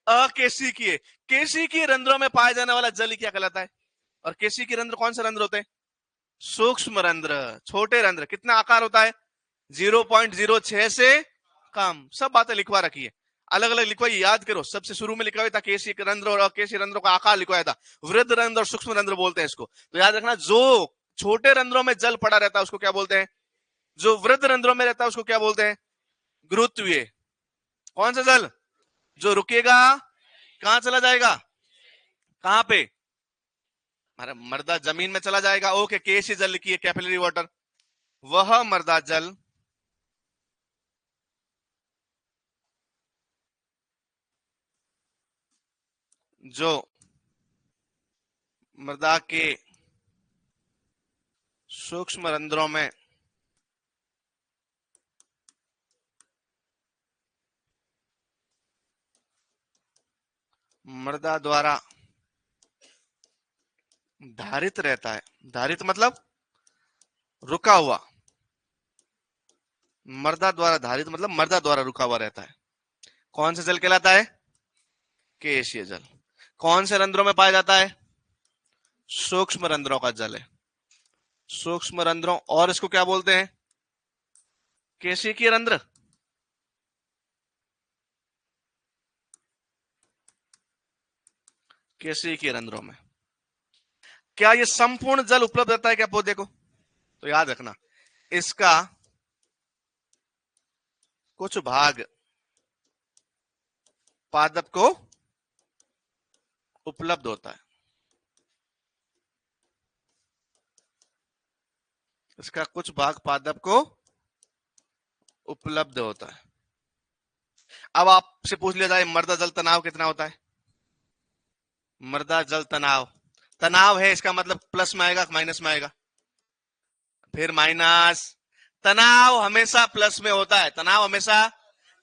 Speaker 1: अकेशिकीय। केशिकीय रंध्रों में पाया जाने वाला जल क्या कहलाता है? और केशिकीय रंध्र कौन से रंध्र होते हैं? सूक्ष्म रंध्र, छोटे रंध्र। कितना आकार होता है? 0.06 से कम। सब बातें लिखवा रखी है, अलग अलग लिखवाई, याद करो। सबसे शुरू में लिखा हुआ था केशी रंध्र और अकेशी रंध्रों का आकार लिखवाया था, वृद्ध रंध्र और सूक्ष्म रंध्र बोलते हैं इसको। तो याद रखना, जो छोटे रंध्रों में जल पड़ा रहता है उसको क्या बोलते हैं? जो वृद्ध रंध्रों में रहता है उसको क्या बोलते हैं? गुरुत्वीय। कौन सा जल? जो रुकेगा, कहां चला जाएगा? कहां पे? मृदा जमीन में चला जाएगा। ओके, केशी जल लिखिए, कैपिलरी वाटर। वह मृदा जल जो मृदा के सूक्ष्म रंध्रों में मृदा द्वारा धारित रहता है। धारित मतलब रुका हुआ, मृदा द्वारा धारित मतलब मृदा द्वारा रुका हुआ रहता है। कौन सा जल कहलाता है? केशीय जल। कौन से रंध्रों में पाया जाता है? सूक्ष्म रंध्रों का जल है। सूक्ष्म रंध्रों, और इसको क्या बोलते हैं? केशिकीय रंध्र। केशिकीय रंध्रों में। क्या ये संपूर्ण जल उपलब्ध रहता है क्या पौधे को? तो याद रखना, इसका कुछ भाग पादप को उपलब्ध होता है। इसका कुछ भाग पादप को उपलब्ध होता है। अब आपसे पूछ लिया जाए मृदा जल तनाव कितना होता है? मृदा जल तनाव, तनाव है इसका मतलब प्लस में आएगा माइनस में आएगा? फिर माइनस। तनाव हमेशा प्लस में होता है, तनाव हमेशा।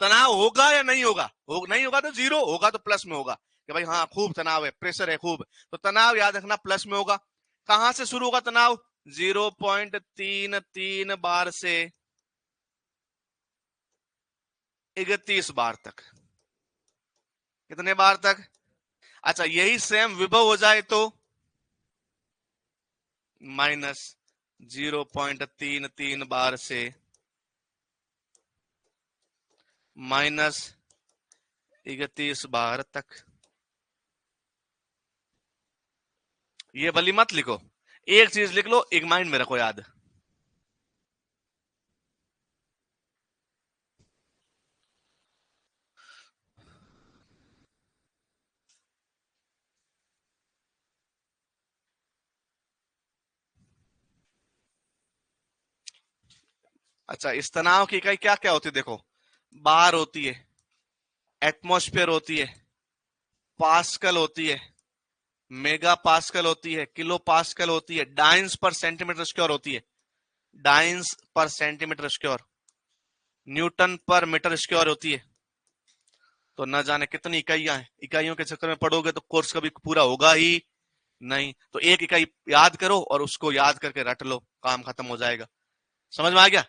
Speaker 1: तनाव होगा या नहीं होगा? नहीं होगा तो जीरो, होगा तो प्लस में होगा कि भाई हाँ खूब तनाव है, प्रेशर है खूब, तो तनाव याद रखना प्लस में होगा। कहां से शुरू होगा तनाव? 0.33 बार से 31 बार तक। कितने बार तक? अच्छा, यही सेम विभव हो जाए तो -0.33 बार से -31 बार तक। ये भली मत लिखो, एक चीज लिख लो, एक माइंड में रखो याद। अच्छा, इस तनाव की इकाई क्या क्या होती है देखो, बार होती है, एटमॉस्फेयर होती है, पास्कल होती है, मेगा पास्कल होती है, किलो पास्कल होती है, डाइंस पर सेंटीमीटर स्क्वायर होती है, डाइंस पर सेंटीमीटर स्क्वायर, न्यूटन पर मीटर स्क्वायर होती है। तो न जाने कितनी इकाइयां हैं, इकाइयों के चक्कर में पढ़ोगे तो कोर्स कभी पूरा होगा ही नहीं। तो एक इकाई याद करो और उसको याद करके रट लो, काम खत्म हो जाएगा। समझ में आ गया?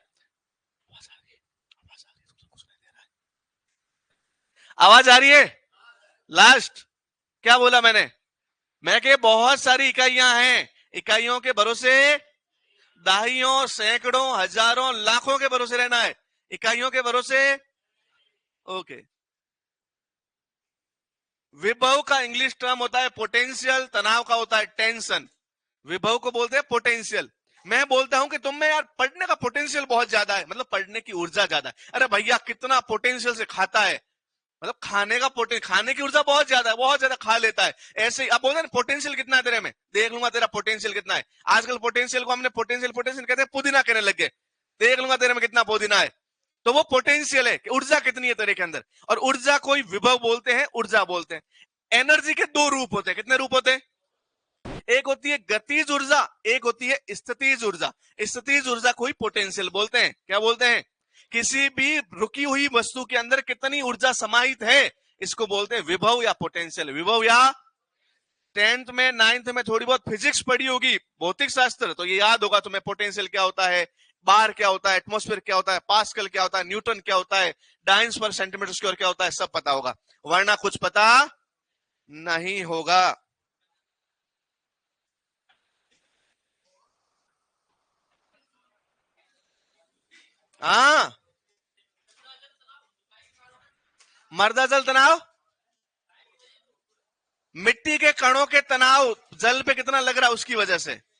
Speaker 1: आवाज आ रही है? लास्ट क्या बोला मैंने? मैं के बहुत सारी इकाइयां हैं, इकाइयों के भरोसे दहाइयों सैकड़ों हजारों लाखों के भरोसे रहना है, इकाइयों के भरोसे। ओके। विभव का इंग्लिश टर्म होता है पोटेंशियल, तनाव का होता है टेंशन। विभव को बोलते हैं पोटेंशियल। मैं बोलता हूं कि तुम में यार पढ़ने का पोटेंशियल बहुत ज्यादा है, मतलब पढ़ने की ऊर्जा ज्यादा है। अरे भैया कितना पोटेंशियल से खाता है, मतलब खाने का खाने की ऊर्जा बहुत ज्यादा है, बहुत ज्यादा खा लेता है। ऐसे ही आप बोलते हैं पोटेंशियल कितना है तेरे में, देख लूंगा तेरा पोटेंशियल कितना है। आजकल पोटेंशियल को हमने पोटेंशियल पोटेंशियल कहते हैं, पुदीना कहने लग गए। देख लूंगा तेरे में कितना पुदीना है। तो वो पोटेंशियल है कि ऊर्जा कितनी है तेरे के अंदर। और ऊर्जा कोई विभव बोलते हैं, ऊर्जा बोलते हैं। एनर्जी के दो रूप होते हैं। कितने रूप होते हैं? एक होती है गतिज ऊर्जा, एक होती है स्थितिज ऊर्जा। स्थितिज ऊर्जा को ही पोटेंशियल बोलते हैं। क्या बोलते हैं? किसी भी रुकी हुई वस्तु के अंदर कितनी ऊर्जा समाहित है, इसको बोलते हैं विभव या पोटेंशियल। विभव या 10th में 9th में थोड़ी बहुत फिजिक्स पढ़ी होगी, भौतिक शास्त्र, तो ये याद होगा तुम्हें पोटेंशियल क्या होता है, बार क्या होता है, एटमॉस्फेयर क्या होता है, पास्कल क्या होता है, न्यूटन क्या होता है, डाइंस पर सेंटीमीटर स्क्वायर क्या होता है, सब पता होगा। वरना कुछ पता नहीं होगा। हाँ, मर्दा जल तनाव, मिट्टी के कणों के तनाव जल पे कितना लग रहा है उसकी वजह से।